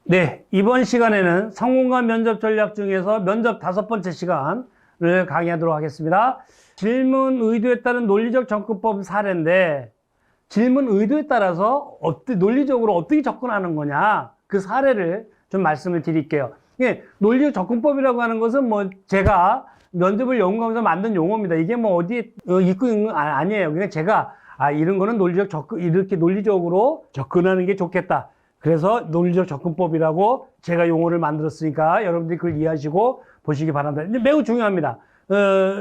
네, 이번 시간에는 성공과 면접 전략 중에서 면접 5번째 시간을 강의하도록 하겠습니다. 질문 의도에 따른 논리적 접근법 사례인데, 질문 의도에 따라서 논리적으로 어떻게 접근하는 거냐, 그 사례를 좀 말씀을 드릴게요. 예, 논리적 접근법이라고 하는 것은 제가 면접을 연구하면서 만든 용어입니다. 이게 어디에 있고 있는 건 아니에요. 그냥 제가 이런 거는 이렇게 논리적으로 접근하는 게 좋겠다. 그래서 논리적 접근법이라고 제가 용어를 만들었으니까 여러분들이 그걸 이해하시고 보시기 바랍니다. 근데 매우 중요합니다.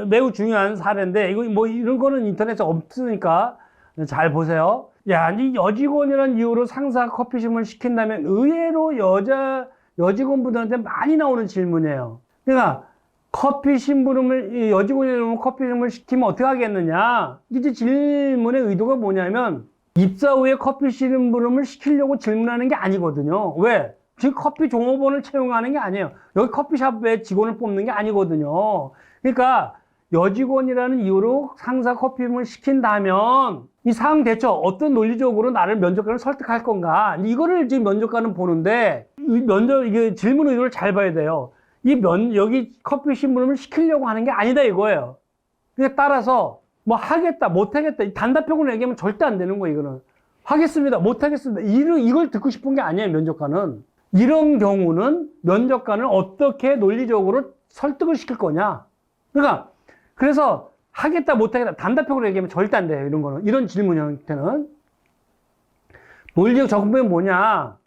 매우 중요한 사례인데, 이런 거는 인터넷에 없으니까 잘 보세요. 야, 이 여직원이라는 이유로 상사가 커피숍을 시킨다면 의외로 여직원분들한테 많이 나오는 질문이에요. 그러니까 여직원이라면 커피숍을 시키면 어떻게 하겠느냐? 이제 질문의 의도가 뭐냐면, 입사 후에 커피 심부름을 시키려고 질문하는 게 아니거든요. 왜? 지금 커피 종업원을 채용하는 게 아니에요. 여기 커피숍에 직원을 뽑는 게 아니거든요. 그러니까 여직원이라는 이유로 상사 커피를 시킨다면 이 상황 대처 어떤 논리적으로 나를 면접관을 설득할 건가? 이거를 지금 면접관은 보는데 이게 질문 의도를 잘 봐야 돼요. 여기 커피 심부름을 시키려고 하는 게 아니다 이거예요. 그러니까 따라서 하겠다, 못하겠다. 단답형으로 얘기하면 절대 안 되는 거예요, 이거는. 하겠습니다, 못하겠습니다. 이걸 듣고 싶은 게 아니에요, 면접관은. 이런 경우는 면접관을 어떻게 논리적으로 설득을 시킬 거냐. 그래서 하겠다, 못하겠다. 단답형으로 얘기하면 절대 안 돼요, 이런 거는. 이런 질문 형태는. 논리적 접근법이 뭐냐.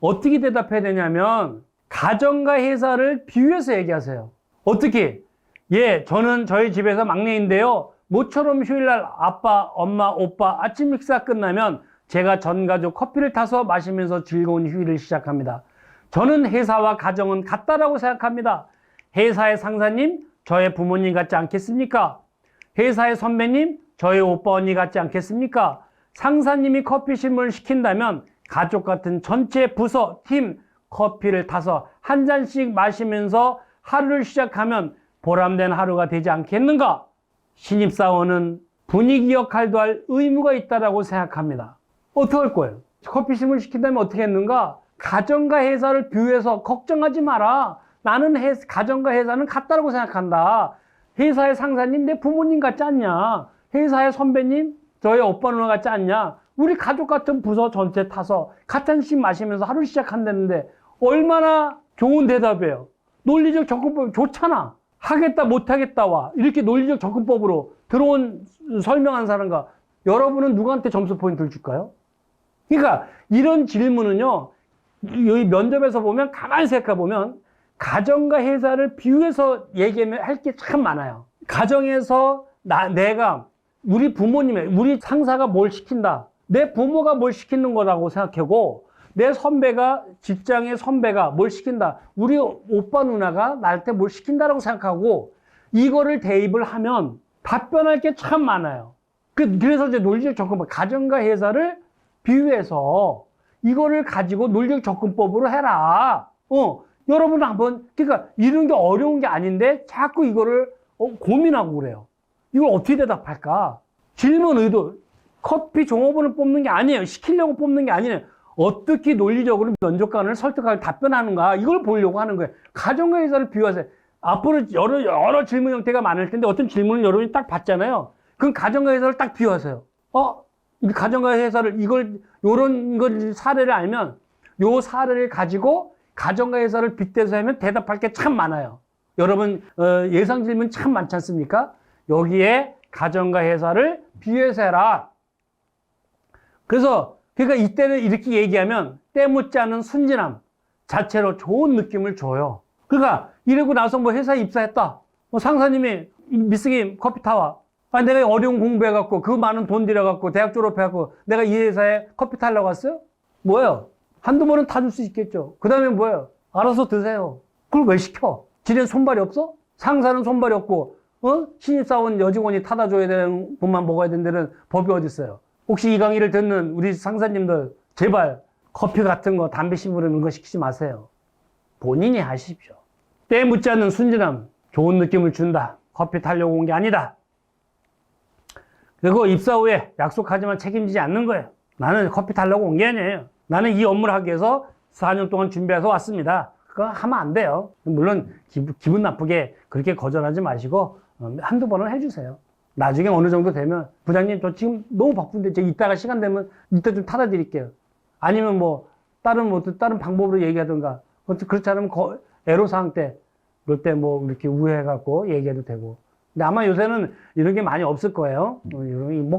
어떻게 대답해야 되냐면, 가정과 회사를 비유해서 얘기하세요. 어떻게? 예, 저는 저희 집에서 막내인데요. 모처럼 휴일날 아빠, 엄마, 오빠 아침 식사 끝나면 제가 전 가족 커피를 타서 마시면서 즐거운 휴일을 시작합니다. 저는 회사와 가정은 같다라고 생각합니다. 회사의 상사님, 저의 부모님 같지 않겠습니까? 회사의 선배님, 저의 오빠, 언니 같지 않겠습니까? 상사님이 커피 심부름을 시킨다면 가족 같은 전체 부서, 팀 커피를 타서 한 잔씩 마시면서 하루를 시작하면 보람된 하루가 되지 않겠는가? 신입사원은 분위기 역할도 할 의무가 있다고 생각합니다. 어떻게 할 거예요? 커피 심부름을 시킨다면 어떻게 했는가? 가정과 회사를 비유해서 걱정하지 마라. 나는 가정과 회사는 같다고 생각한다. 회사의 상사님, 내 부모님 같지 않냐? 회사의 선배님, 저의 오빠 누나 같지 않냐? 우리 가족 같은 부서 전체 타서 같은씩 마시면서 하루 시작한다는데 얼마나 좋은 대답이에요. 논리적 접근법이 좋잖아. 하겠다, 못하겠다와 이렇게 논리적 접근법으로 설명한 사람과 여러분은 누구한테 점수 포인트를 줄까요? 그러니까 이런 질문은요, 여기 면접에서 보면 가만히 생각해 보면 가정과 회사를 비유해서 얘기하면 할 게 참 많아요. 가정에서 우리 우리 상사가 뭘 시킨다. 내 부모가 뭘 시키는 거라고 생각하고 내 직장의 선배가 뭘 시킨다. 우리 오빠 누나가 나한테 뭘 시킨다라고 생각하고 이거를 대입을 하면 답변할 게 참 많아요. 그래서 이제 논리적 접근법, 가정과 회사를 비유해서 이거를 가지고 논리적 접근법으로 해라. 여러분 그러니까 이런 게 어려운 게 아닌데 자꾸 이거를 고민하고 그래요. 이걸 어떻게 대답할까? 질문 의도, 커피 종업원을 뽑는 게 아니에요. 시키려고 뽑는 게 아니에요. 어떻게 논리적으로 면접관을 설득하고 답변하는가, 이걸 보려고 하는 거예요. 가정과 회사를 비유하세요. 앞으로 여러 질문 형태가 많을 텐데 어떤 질문을 여러분이 딱 받잖아요. 그럼 가정과 회사를 딱 비유하세요. 가정과 회사를 요런 걸 사례를 알면 요 사례를 가지고 가정과 회사를 빗대서 하면 대답할 게 참 많아요. 여러분 예상 질문 참 많지 않습니까? 여기에 가정과 회사를 비유해서 해라. 그러니까 이때는 이렇게 얘기하면 때묻지 않은 순진함 자체로 좋은 느낌을 줘요. 그러니까 이러고 나서 회사에 입사했다. 상사님이 미쓰기 커피 타와. 내가 어려운 공부해갖고 그 많은 돈 들여갖고 대학 졸업해갖고 내가 이 회사에 커피 타려고 왔어요? 뭐예요? 한두 번은 타줄 수 있겠죠. 그 다음에 뭐예요? 알아서 드세요. 그걸 왜 시켜? 지는 손발이 없어? 상사는 손발이 없고 신입사원 여직원이 타다 줘야 되는 분만 먹어야 되는 데는 법이 어디 있어요? 혹시 이 강의를 듣는 우리 상사님들 제발 커피 같은 거, 담배 심부름 거 시키지 마세요. 본인이 하십시오. 때 묻지 않는 순진함, 좋은 느낌을 준다. 커피 타려고 온 게 아니다. 그리고 입사 후에 약속하지만 책임지지 않는 거예요. 나는 커피 타려고 온 게 아니에요. 나는 이 업무를 하기 위해서 4년 동안 준비해서 왔습니다. 그거 하면 안 돼요. 물론 기분 나쁘게 그렇게 거절하지 마시고 한두 번은 해주세요. 나중에 어느 정도 되면 부장님 저 지금 너무 바쁜데 제가 이따가 시간 되면 이따 좀 타다 드릴게요. 아니면 다른 방법으로 얘기하든가. 그렇지 않으면 애로사항 때 그럴 때 이렇게 우회해갖고 얘기해도 되고. 근데 아마 요새는 이런 게 많이 없을 거예요.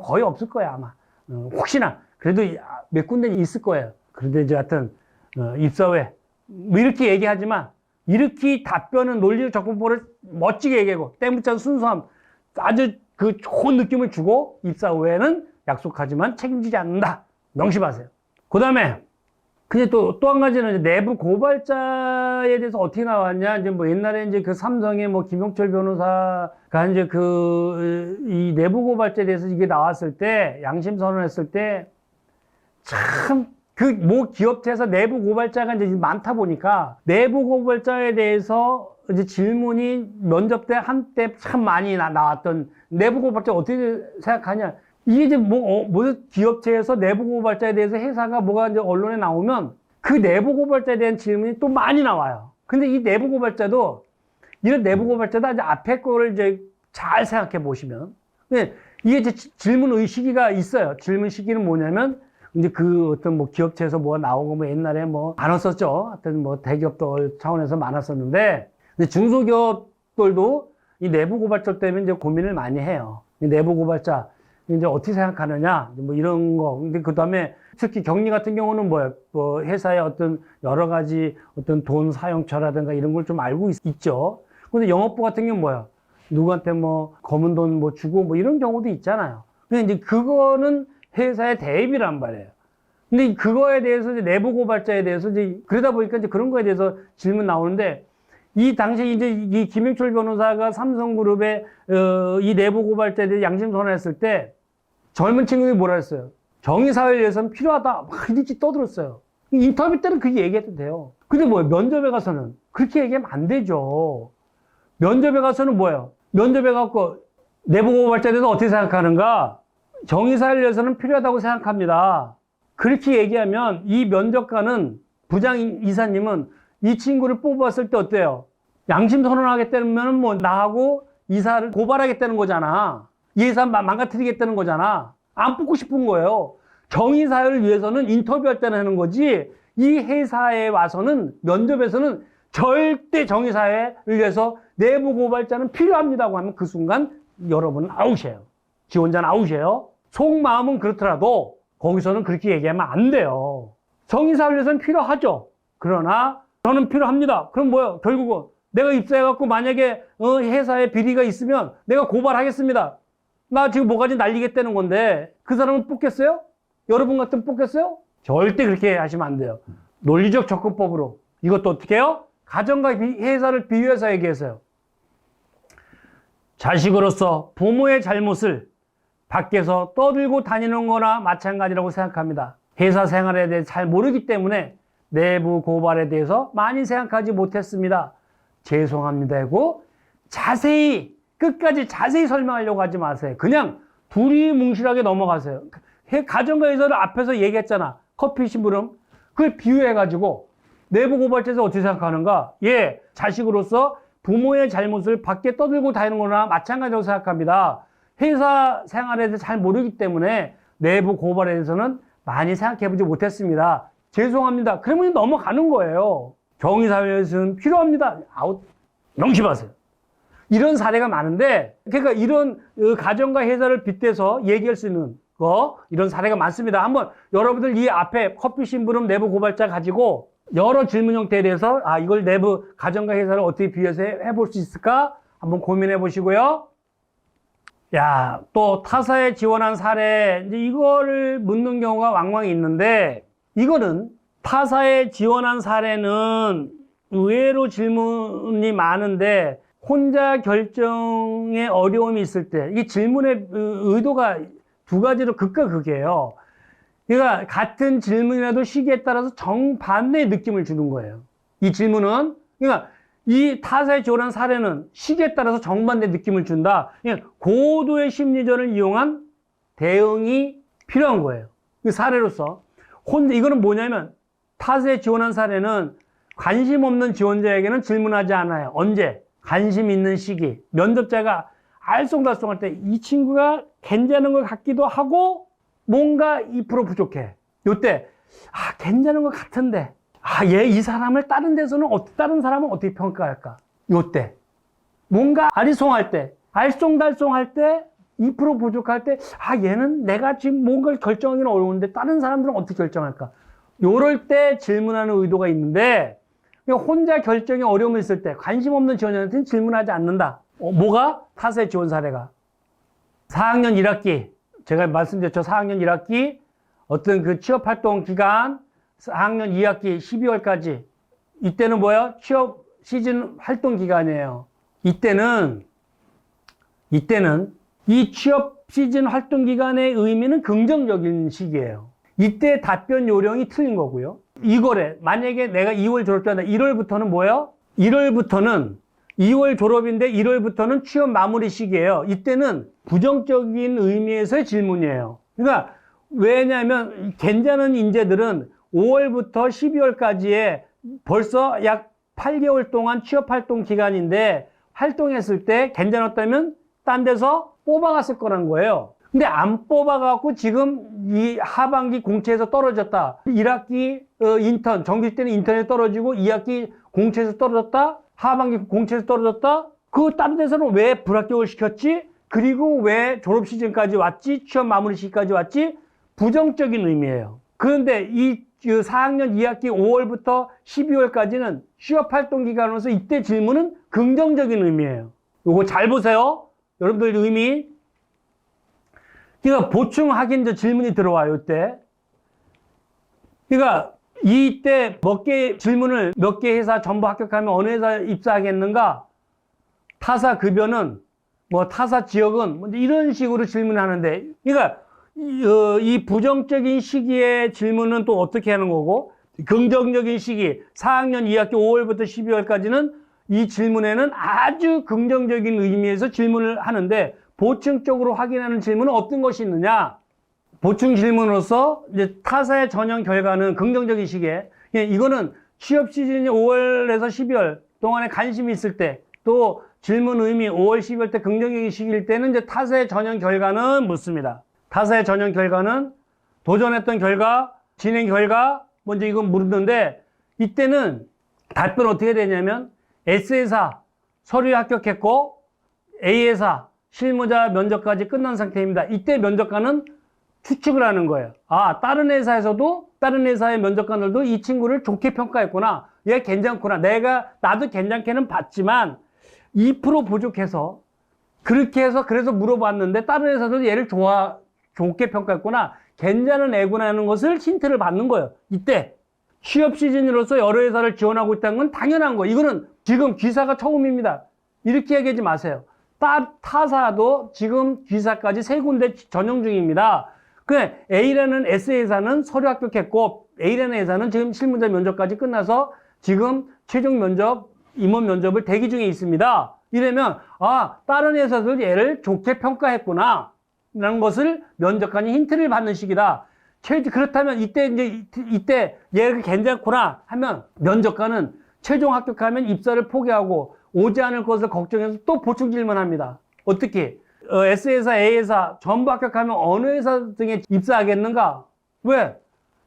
거의 없을 거야 아마. 혹시나 그래도 몇 군데 있을 거예요. 그런데 이제 하여튼 입사회 이렇게 얘기하지만 이렇게 답변은 논리적 접근법을 멋지게 얘기하고 땡붙자는 순수함 아주 그 좋은 느낌을 주고 입사 후에는 약속하지만 책임지지 않는다. 명심하세요. 그 다음에 근데 또 한 가지는 이제 내부 고발자에 대해서 어떻게 나왔냐. 이제 옛날에 이제 그 삼성의 김용철 변호사가 이제 이 내부 고발자에 대해서 이게 나왔을 때, 양심 선언했을 때, 참, 기업체에서 내부 고발자가 이제 많다 보니까, 내부 고발자에 대해서 이제 질문이 면접 때 한때 참 많이 나왔던, 내부 고발자 어떻게 생각하냐. 이게 이제 기업체에서 내부 고발자에 대해서 회사가 뭐가 이제 언론에 나오면 그 내부 고발자에 대한 질문이 또 많이 나와요. 근데 이 내부 고발자도, 이런 내부 고발자도 아주 앞에 거를 이제 잘 생각해 보시면. 이게 이제 질문 의식이가 있어요. 질문 시기는 뭐냐면, 이제 어떤 기업체에서 뭐가 나오고 옛날에 많았었죠. 하여튼 대기업들 차원에서 많았었는데, 근데 중소기업들도 이 내부 고발자 때문에 이제 고민을 많이 해요. 이 내부 고발자. 이제 어떻게 생각하느냐, 이런 거. 근데 그 다음에 특히 격리 같은 경우는 회사의 어떤 여러 가지 어떤 돈 사용처라든가 이런 걸 좀 알고 있죠. 근데 영업부 같은 경우는 뭐야? 누구한테 검은 돈 주고 이런 경우도 있잖아요. 근데 이제 그거는 회사의 대입이란 말이에요. 근데 그거에 대해서 이제 내부 고발자에 대해서 이제 그러다 보니까 이제 그런 거에 대해서 질문 나오는데 이 당시에 이제 이 김용철 변호사가 삼성그룹의 이 내부 고발자에 대해 양심 선언했을 때 젊은 친구들이 뭐라 했어요? 정의사회를 위해서는 필요하다. 막 이렇게 떠들었어요. 인터뷰 때는 그렇게 얘기해도 돼요. 근데 면접에 가서는 그렇게 얘기하면 안 되죠. 면접에 가서는 뭐예요? 면접에 가서 내부 고발자에 대해서 어떻게 생각하는가? 정의사회를 위해서는 필요하다고 생각합니다. 그렇게 얘기하면 이 면접관은 부장 이사님은 이 친구를 뽑았을 때 어때요? 양심 선언하겠다면 나하고 이사를 고발하겠다는 거잖아. 이 회사 망가뜨리겠다는 거잖아. 안 뽑고 싶은 거예요. 정의사회를 위해서는 인터뷰할 때는 하는 거지, 이 회사에 와서는, 면접에서는 절대 정의사회를 위해서 내부 고발자는 필요합니다고 하면 그 순간 여러분은 아웃이에요. 지원자는 아웃이에요. 속마음은 그렇더라도 거기서는 그렇게 얘기하면 안 돼요. 정의사회를 위해서는 필요하죠. 그러나 저는 필요합니다. 그럼 뭐예요? 결국은 내가 입사해갖고 만약에 회사에 비리가 있으면 내가 고발하겠습니다. 나 지금 뭐가지 날리겠다는 건데 그 사람은 뽑겠어요? 여러분 같으면 뽑겠어요? 절대 그렇게 하시면 안 돼요. 논리적 접근법으로. 이것도 어떻게 해요? 가정과 회사를 비유해서 얘기해서요. 자식으로서 부모의 잘못을 밖에서 떠들고 다니는 거나 마찬가지라고 생각합니다. 회사 생활에 대해 잘 모르기 때문에 내부 고발에 대해서 많이 생각하지 못했습니다. 죄송합니다 하고 끝까지 자세히 설명하려고 하지 마세요. 그냥 두리뭉실하게 넘어가세요. 가정과 회사를 앞에서 얘기했잖아. 커피 심부름. 그걸 비유해가지고 내부 고발자에서 어떻게 생각하는가? 예, 자식으로서 부모의 잘못을 밖에 떠들고 다니는 거나 마찬가지라고 생각합니다. 회사 생활에 대해서 잘 모르기 때문에 내부 고발에 대해서는 많이 생각해보지 못했습니다. 죄송합니다. 그러면 넘어가는 거예요. 정의사회에서는 필요합니다. 아웃. 명심하세요. 이런 사례가 많은데, 그러니까 이런 가정과 회사를 빗대서 얘기할 수 있는 이런 사례가 많습니다. 한번 여러분들 이 앞에 커피 심부름 내부 고발자 가지고 여러 질문 형태에 대해서 이걸 내부 가정과 회사를 어떻게 비교해서 해볼 수 있을까? 한번 고민해 보시고요. 또 타사에 지원한 사례, 이제 이거를 묻는 경우가 왕왕 있는데, 이거는 타사에 지원한 사례는 의외로 질문이 많은데, 혼자 결정에 어려움이 있을 때, 이게 질문의 의도가 두 가지로 극과 극이에요. 그러니까 같은 질문이라도 시기에 따라서 정반대의 느낌을 주는 거예요. 이 질문은, 그러니까 이 타사에 지원한 사례는 시기에 따라서 정반대의 느낌을 준다. 그러니까 고도의 심리전을 이용한 대응이 필요한 거예요. 그 사례로서. 이거는 뭐냐면, 타사에 지원한 사례는 관심 없는 지원자에게는 질문하지 않아요. 언제? 관심 있는 시기. 면접자가 알쏭달쏭할 때 이 친구가 괜찮은 것 같기도 하고 뭔가 2% 부족해. 요때 괜찮은 것 같은데 이 사람을 다른 데서는 다른 사람은 어떻게 평가할까? 요때 뭔가 아리송할 때, 알쏭달쏭할 때, 2% 부족할 때 얘는 내가 지금 뭔가를 결정하기는 어려운데 다른 사람들은 어떻게 결정할까? 요럴 때 질문하는 의도가 있는데 혼자 결정에 어려움이 있을 때 관심 없는 지원자한테는 질문하지 않는다. 뭐가? 타사의 지원 사례가 4학년 1학기 제가 말씀드렸죠. 4학년 1학기 어떤 그 취업활동 기간 4학년 2학기 12월까지 이때는 뭐예요? 취업 시즌 활동 기간이에요. 이때는 이 취업 시즌 활동 기간의 의미는 긍정적인 시기예요. 이때 답변 요령이 틀린 거고요. 이거래. 만약에 내가 2월 졸업자다. 1월부터는 뭐예요? 2월 졸업인데 1월부터는 취업 마무리 시기예요. 이때는 부정적인 의미에서의 질문이에요. 그러니까 왜냐하면 괜찮은 인재들은 5월부터 12월까지에 벌써 약 8개월 동안 취업활동 기간인데 활동했을 때 괜찮았다면 딴 데서 뽑아갔을 거라는 거예요. 근데 안 뽑아갖고 지금 이 하반기 공채에서 떨어졌다. 1학기 인턴, 정규 때는 인턴에 떨어지고 2학기 공채에서 떨어졌다. 하반기 공채에서 떨어졌다. 그 다른 데서는 왜 불합격을 시켰지? 그리고 왜 졸업 시즌까지 왔지? 취업 마무리 시기까지 왔지? 부정적인 의미예요. 그런데 이 4학년 2학기 5월부터 12월까지는 취업활동 기간으로서 이때 질문은 긍정적인 의미예요. 요거 잘 보세요. 여러분들 의미. 그러니까 보충 확인자 질문이 들어와요, 이때. 그러니까 이때 질문을 몇 개 회사 전부 합격하면 어느 회사에 입사하겠는가? 타사 급여는 타사 지역은 이런 식으로 질문하는데, 그러니까 이 부정적인 시기의 질문은 또 어떻게 하는 거고, 긍정적인 시기 4학년 2학기 5월부터 12월까지는 이 질문에는 아주 긍정적인 의미에서 질문을 하는데 보충적으로 확인하는 질문은 어떤 것이 있느냐? 보충 질문으로서 이제 타사의 전형 결과는 긍정적인 시기에 이거는 취업 시즌이 5월에서 12월 동안에 관심이 있을 때 또 질문 의미 5월, 12월 때 긍정적인 시기일 때는 이제 타사의 전형 결과는 묻습니다. 타사의 전형 결과는 도전했던 결과, 진행 결과 먼저 이건 물었는데 이때는 답변 어떻게 되냐면 S회사 서류에 합격했고 A회사 실무자 면접까지 끝난 상태입니다. 이때 면접관은 추측을 하는 거예요. 다른 회사에서도 다른 회사의 면접관들도 이 친구를 좋게 평가했구나. 얘 괜찮구나. 나도 괜찮게는 봤지만 2% 부족해서 그렇게 해서 그래서 물어봤는데 다른 회사도 얘를 좋게 평가했구나. 괜찮은 애구나 하는 것을 힌트를 받는 거예요. 이때 취업 시즌으로서 여러 회사를 지원하고 있다는 건 당연한 거예요. 이거는 지금 귀사가 처음입니다. 이렇게 얘기하지 마세요. 타사도 지금 귀사까지 3군데 전형 중입니다. A라는 S회사는 서류 합격했고 A라는 회사는 지금 실무자 면접까지 끝나서 지금 최종 면접, 임원 면접을 대기 중에 있습니다. 이러면 다른 회사들 얘를 좋게 평가했구나 라는 것을 면접관이 힌트를 받는 시기다. 그렇다면 이때 얘가 괜찮구나 하면 면접관은 최종 합격하면 입사를 포기하고 오지 않을 것을 걱정해서 또 보충 질문합니다. 어떻게? S회사, A회사 전부 합격하면 어느 회사 등에 입사하겠는가? 왜?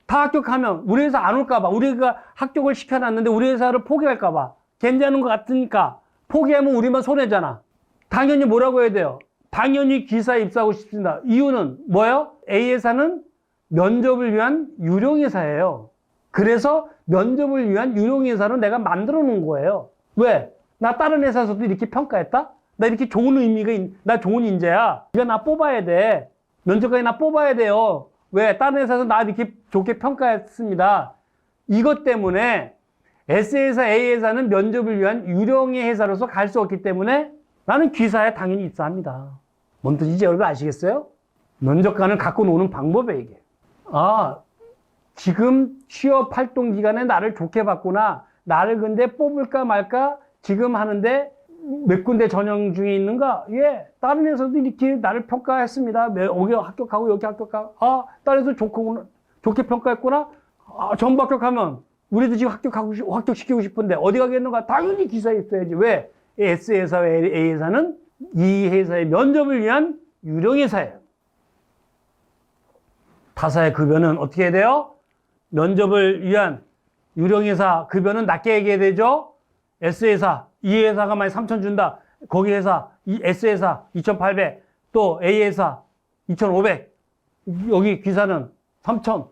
다 합격하면 우리 회사 안 올까봐. 우리가 합격을 시켜놨는데 우리 회사를 포기할까봐. 괜찮은 것 같으니까. 포기하면 우리만 손해잖아. 당연히 뭐라고 해야 돼요? 당연히 기사에 입사하고 싶습니다. 이유는 뭐예요? A회사는 면접을 위한 유령회사예요. 그래서 면접을 위한 유령회사로 내가 만들어 놓은 거예요. 왜? 나 다른 회사에서도 이렇게 평가했다? 나 이렇게 좋은 나 좋은 인재야. 네가 나 뽑아야 돼. 면접관이 나 뽑아야 돼요. 왜? 다른 회사에서 나 이렇게 좋게 평가했습니다. 이것 때문에 S회사, A회사는 면접을 위한 유령의 회사로서 갈 수 없기 때문에 나는 귀사에 당연히 입사합니다. 뭔 뜻인지 여러분 아시겠어요? 면접관을 갖고 노는 방법이에요, 이게. 지금 취업 활동 기간에 나를 좋게 봤구나. 나를 근데 뽑을까 말까 지금 하는데 몇 군데 전형 중에 있는가? 예, 다른 회사도 이렇게 나를 평가했습니다. 여기 합격하고 여기 합격하고. 다른 회사 좋게 평가했구나? 전부 합격하면 우리도 지금 합격시키고 싶은데 어디 가겠는가? 당연히 기사에 있어야지. 왜? S회사와 A회사는 이 회사의 면접을 위한 유령회사예요. 타사의 급여는 어떻게 해야 돼요? 면접을 위한 유령회사 급여는 낮게 얘기해야 되죠? S회사, 이 회사가 만약 3,000 준다. 거기 회사, S회사 2,800, 또 A회사 2,500. 여기 기사는 3,000.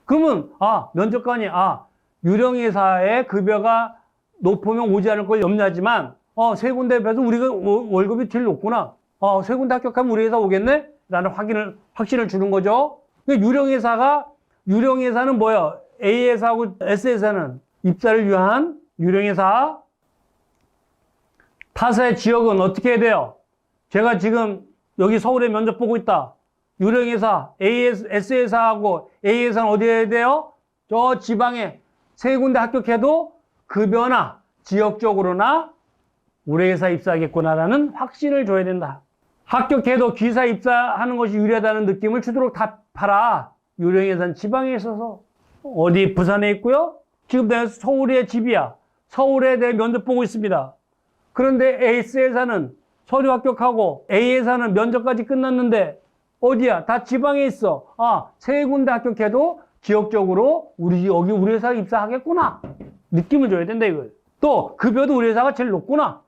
그러면, 면접관이, 유령회사의 급여가 높으면 오지 않을 걸 염려하지만, 세 군데 비해서 우리가 월급이 제일 높구나. 세 군데 합격하면 우리 회사 오겠네? 라는 확신을 주는 거죠. 유령회사는 뭐예요? A회사하고 S회사는 입사를 위한 유령회사. 타사의 지역은 어떻게 해야 돼요? 제가 지금 여기 서울에 면접 보고 있다. 유령회사, S회사하고 A회사는 어디에 해야 돼요? 저 지방에 세 군데 합격해도 급여나 지역적으로나 우리 회사 입사하겠구나라는 확신을 줘야 된다. 합격해도 기사 입사하는 것이 유리하다는 느낌을 주도록 답하라. 유령회사는 지방에 있어서. 어디 부산에 있고요. 지금 내가 서울에 집이야. 서울에 내 면접 보고 있습니다. 그런데 S회사는 서류 합격하고 A회사는 면접까지 끝났는데 어디야? 다 지방에 있어. 세 군데 합격해도 지역적으로 우리 회사 입사하겠구나. 느낌을 줘야 된다 이거예요. 또 급여도 우리 회사가 제일 높구나.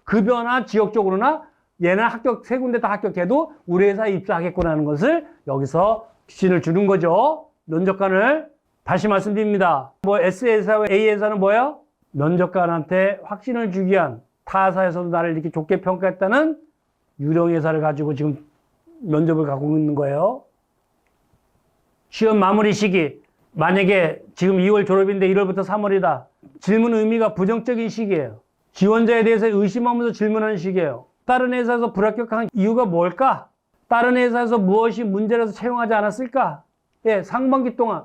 급여나 지역적으로나 얘는 세 군데 다 합격해도 우리 회사에 입사하겠구나 하는 것을 여기서 확신을 주는 거죠. 면접관을. 다시 말씀드립니다. S회사와 A회사는 뭐예요? 면접관한테 확신을 주기 위한 타사에서도 나를 이렇게 좋게 평가했다는 유령회사를 가지고 지금 면접을 가고 있는 거예요. 시험 마무리 시기. 만약에 지금 2월 졸업인데 1월부터 3월이다. 질문 의미가 부정적인 시기예요. 지원자에 대해서 의심하면서 질문하는 시기예요. 다른 회사에서 불합격한 이유가 뭘까? 다른 회사에서 무엇이 문제라서 채용하지 않았을까? 상반기 동안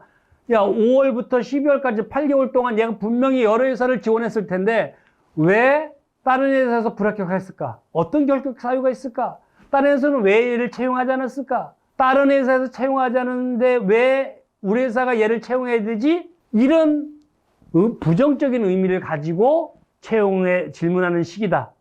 5월부터 12월까지 8개월 동안 얘가 분명히 여러 회사를 지원했을 텐데 왜 다른 회사에서 불합격했을까? 어떤 결격 사유가 있을까? 다른 회사는 왜 얘를 채용하지 않았을까? 다른 회사에서 채용하지 않았는데 왜 우리 회사가 얘를 채용해야 되지? 이런 부정적인 의미를 가지고 채용에 질문하는 시기다.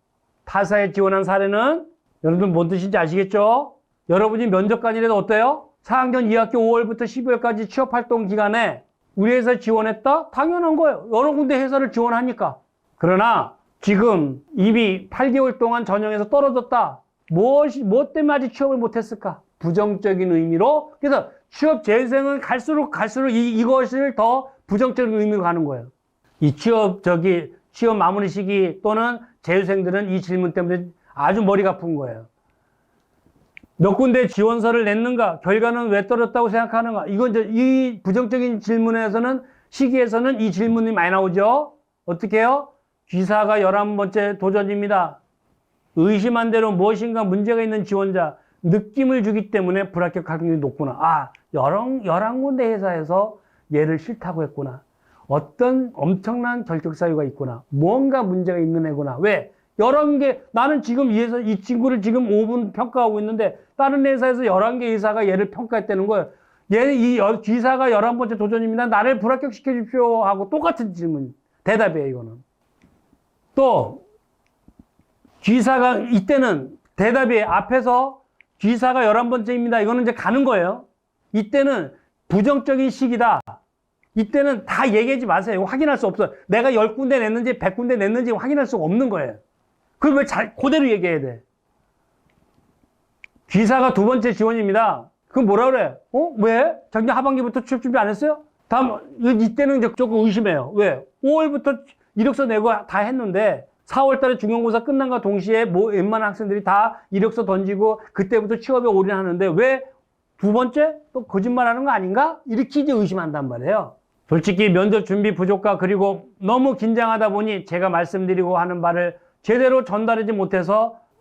타사에 지원한 사례는 여러분들 뭔 뜻인지 아시겠죠? 여러분이 면접관이라도 어때요? 4학년 2학기 5월부터 12월까지 취업활동 기간에 우리 회사에 지원했다? 당연한 거예요. 여러 군데 회사를 지원하니까. 그러나 지금 이미 8개월 동안 전형에서 떨어졌다. 뭐 때문에 아직 취업을 못했을까? 부정적인 의미로. 그래서 취업 재생은 갈수록 이것을 더 부정적인 의미로 가는 거예요. 이 취업 마무리 시기 또는 재수생들은 이 질문 때문에 아주 머리가 아픈 거예요. 몇 군데 지원서를 냈는가? 결과는 왜 떨어졌다고 생각하는가? 이건 이 부정적인 시기에서는 이 질문이 많이 나오죠? 어떻게 해요? 기사가 11번째 도전입니다. 의심한 대로 무엇인가 문제가 있는 지원자, 느낌을 주기 때문에 불합격 확률이 높구나. 11군데 회사에서 얘를 싫다고 했구나. 어떤 엄청난 결격 사유가 있구나. 뭔가 문제가 있는 애구나. 왜? 11개, 나는 지금 이 친구를 지금 5분 평가하고 있는데, 다른 회사에서 11개 의사가 얘를 평가했다는 거예요. 이 기사가 11번째 도전입니다. 나를 불합격시켜 주십시오. 하고 똑같은 질문. 대답이에요, 이거는. 또, 기사가, 이때는 대답이 앞에서 기사가 11번째입니다. 이거는 이제 가는 거예요. 이때는 부정적인 시기다. 이때는 다 얘기하지 마세요. 확인할 수 없어요. 내가 10군데 냈는지 100군데 냈는지 확인할 수가 없는 거예요. 그걸 왜 그대로 얘기해야 돼? 기사가 2번째 지원입니다. 그럼 뭐라 그래? 왜? 작년 하반기부터 취업 준비 안 했어요? 이때는 이제 조금 의심해요. 왜? 5월부터 이력서 내고 다 했는데 4월 달에 중간고사 끝난과 동시에 웬만한 학생들이 다 이력서 던지고 그때부터 취업에 올인하는데 왜 2번째? 또 거짓말하는 거 아닌가? 이렇게 이제 의심한단 말이에요. 솔직히 면접 준비 부족과 그리고 너무 긴장하다 보니 제가 말씀드리고 하는 바를 제대로 전달하지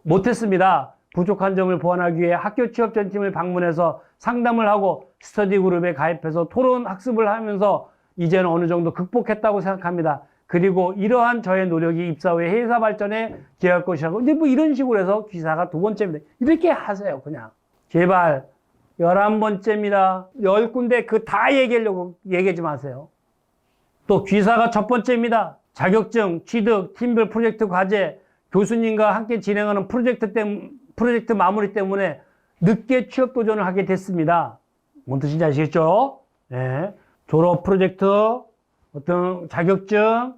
못했습니다. 부족한 점을 보완하기 위해 학교 취업전팀을 방문해서 상담을 하고 스터디 그룹에 가입해서 토론 학습을 하면서 이제는 어느 정도 극복했다고 생각합니다. 그리고 이러한 저의 노력이 입사 후에 회사 발전에 기여할 것이라고 이제 이런 식으로 해서 기사가 2번째입니다. 이렇게 하세요, 그냥. 제발 11번째입니다. 10군데 그 다 얘기하지 마세요. 또 귀사가 첫 번째입니다. 자격증, 취득, 팀별 프로젝트 과제, 교수님과 함께 진행하는 프로젝트 마무리 때문에 늦게 취업 도전을 하게 됐습니다. 뭔 뜻인지 아시겠죠? 네. 졸업 프로젝트, 어떤 자격증,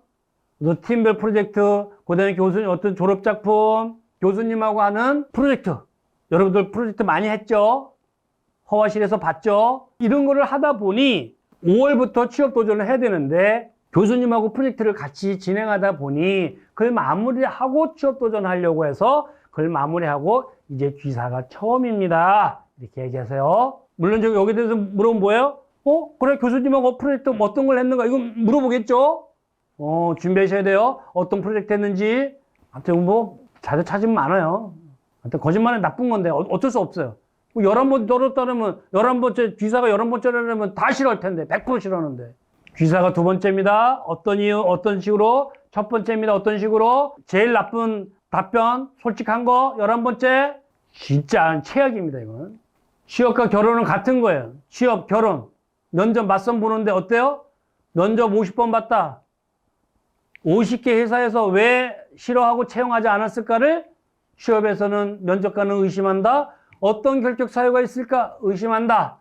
또 팀별 프로젝트, 그다음에 교수님 어떤 졸업 작품, 교수님하고 하는 프로젝트. 여러분들 프로젝트 많이 했죠? 허와실에서 봤죠? 이런 거를 하다 보니 5월부터 취업 도전을 해야 되는데 교수님하고 프로젝트를 같이 진행하다 보니 그걸 마무리하고 취업 도전하려고 해서 그걸 마무리하고 이제 귀사가 처음입니다. 이렇게 얘기하세요. 물론 여기 대해서 물어보면 뭐예요? 그래, 교수님하고 프로젝트 어떤 걸 했는가? 이거 물어보겠죠? 준비하셔야 돼요. 어떤 프로젝트 했는지. 아무튼 자료 찾으면 많아요. 아무튼 거짓말은 나쁜 건데 어쩔 수 없어요. 11번 떨었다면 11번째, 귀사가 11번째라면 다 싫어할 텐데, 100% 싫어하는데. 귀사가 두 번째입니다. 어떤 이유, 어떤 식으로. 첫 번째입니다. 어떤 식으로. 제일 나쁜 답변, 솔직한 거. 11번째. 진짜 최악입니다, 이건. 취업과 결혼은 같은 거예요. 취업, 결혼. 면접 맞선 보는데 어때요? 면접 50번 봤다. 50개 회사에서 왜 싫어하고 채용하지 않았을까를 취업에서는 면접관은 의심한다. 어떤 결격 사유가 있을까? 의심한다.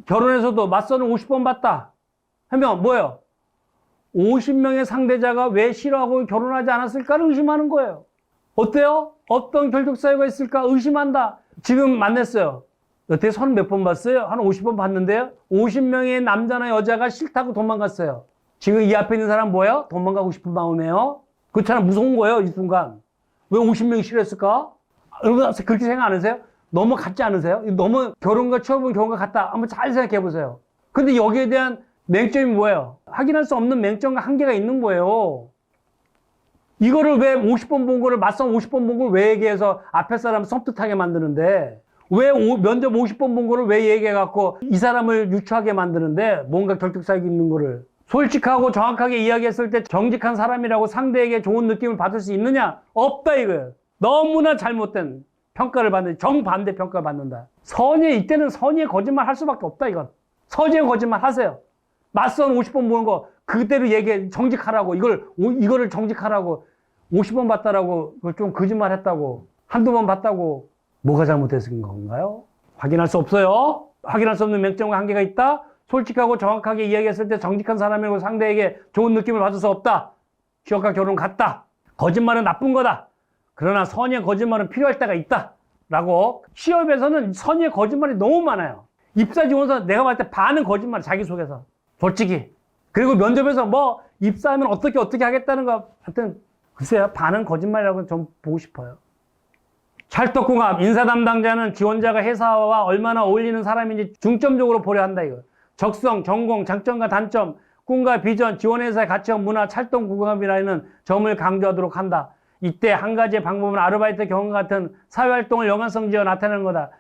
결혼에서도 맞선을 50번 봤다. 하면 뭐예요? 50명의 상대자가 왜 싫어하고 결혼하지 않았을까를 의심하는 거예요. 어때요? 어떤 결격 사유가 있을까? 의심한다. 지금 만났어요. 여태 선 몇 번 봤어요? 한 50번 봤는데요. 50명의 남자나 여자가 싫다고 도망갔어요. 지금 이 앞에 있는 사람 뭐예요? 도망가고 싶은 마음이에요. 그렇잖아. 무서운 거예요, 이 순간. 왜 50명이 싫어했을까? 여러분 그렇게 생각 안 하세요? 너무 같지 않으세요? 너무 결혼과 취업은 결혼과 같다. 한번 잘 생각해 보세요. 근데 여기에 대한 맹점이 뭐예요? 확인할 수 없는 맹점과 한계가 있는 거예요. 이거를 왜 50번 본 거를 맞선 50번 본 걸 왜 얘기해서 앞에 사람 섬뜩하게 만드는데 왜 면접 50번 본 거를 왜 얘기해갖고 이 사람을 유추하게 만드는데 뭔가 결격사유가 있는 거를 솔직하고 정확하게 이야기했을 때 정직한 사람이라고 상대에게 좋은 느낌을 받을 수 있느냐? 없다 이거예요. 너무나 잘못된 평가를 받는, 정반대 평가를 받는다. 이때는 선의의 거짓말 할 수밖에 없다 이건. 선의의 거짓말 하세요. 맞선 50번 보는 거 그대로 정직하라고 이거를 정직하라고 50번 봤다라고 그걸 좀 거짓말 했다고 한두 번 봤다고 뭐가 잘못됐은 건가요? 확인할 수 없어요. 확인할 수 없는 맹점과 한계가 있다. 솔직하고 정확하게 이야기했을 때 정직한 사람이고 상대에게 좋은 느낌을 받을 수 없다. 취업과 결혼 같다. 거짓말은 나쁜 거다. 그러나 선의의 거짓말은 필요할 때가 있다. 라고 취업에서는 선의의 거짓말이 너무 많아요. 입사 지원서 내가 봤을 때 반은 거짓말 자기소개서. 솔직히. 그리고 면접에서 입사하면 어떻게 하겠다는 거 하여튼 글쎄요. 반은 거짓말이라고 좀 보고 싶어요. 찰떡궁합, 인사 담당자는 지원자가 회사와 얼마나 어울리는 사람인지 중점적으로 보려 한다 이거. 적성, 전공, 장점과 단점, 꿈과 비전, 지원회사의 가치와 문화, 찰떡궁합이라는 점을 강조하도록 한다. 이때 한 가지의 방법은 아르바이트 경험과 같은 사회활동을 연관성 지어 나타내는 거다.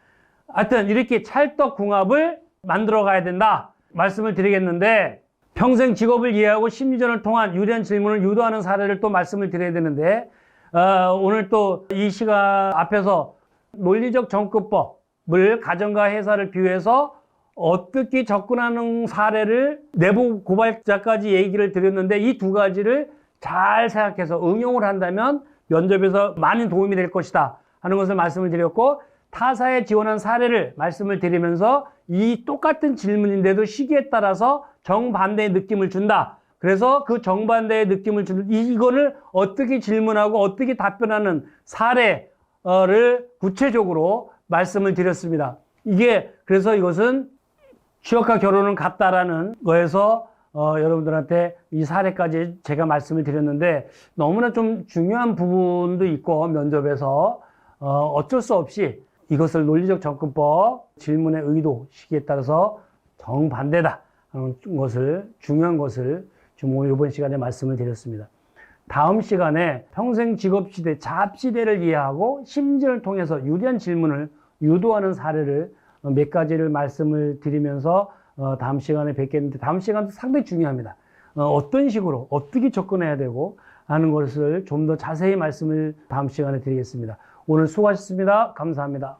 하여튼 이렇게 찰떡궁합을 만들어 가야 된다. 말씀을 드리겠는데 평생 직업을 이해하고 심리전을 통한 유리한 질문을 유도하는 사례를 또 말씀을 드려야 되는데 오늘 또 이 시간 앞에서 논리적 접근법을 가정과 회사를 비유해서 어떻게 접근하는 사례를 내부 고발자까지 얘기를 드렸는데 이 두 가지를 잘 생각해서 응용을 한다면 면접에서 많은 도움이 될 것이다 하는 것을 말씀을 드렸고 타사에 지원한 사례를 말씀을 드리면서 이 똑같은 질문인데도 시기에 따라서 정반대의 느낌을 준다. 그래서 그 정반대의 느낌을 주는 이거를 어떻게 질문하고 어떻게 답변하는 사례를 구체적으로 말씀을 드렸습니다. 그래서 이것은 취업과 결혼은 같다라는 거에서 여러분들한테 이 사례까지 제가 말씀을 드렸는데 너무나 좀 중요한 부분도 있고 면접에서 어쩔 수 없이 이것을 논리적 접근법, 질문의 의도, 시기에 따라서 정반대다 하는 것을 중요한 것을 지금 오늘 이번 시간에 말씀을 드렸습니다. 다음 시간에 평생 직업시대, 잡시대를 이해하고 심지를 통해서 유리한 질문을 유도하는 사례를 몇 가지를 말씀을 드리면서 다음 시간에 뵙겠는데 다음 시간도 상당히 중요합니다. 어떤 식으로 어떻게 접근해야 되고 하는 것을 좀 더 자세히 말씀을 다음 시간에 드리겠습니다. 오늘 수고하셨습니다. 감사합니다.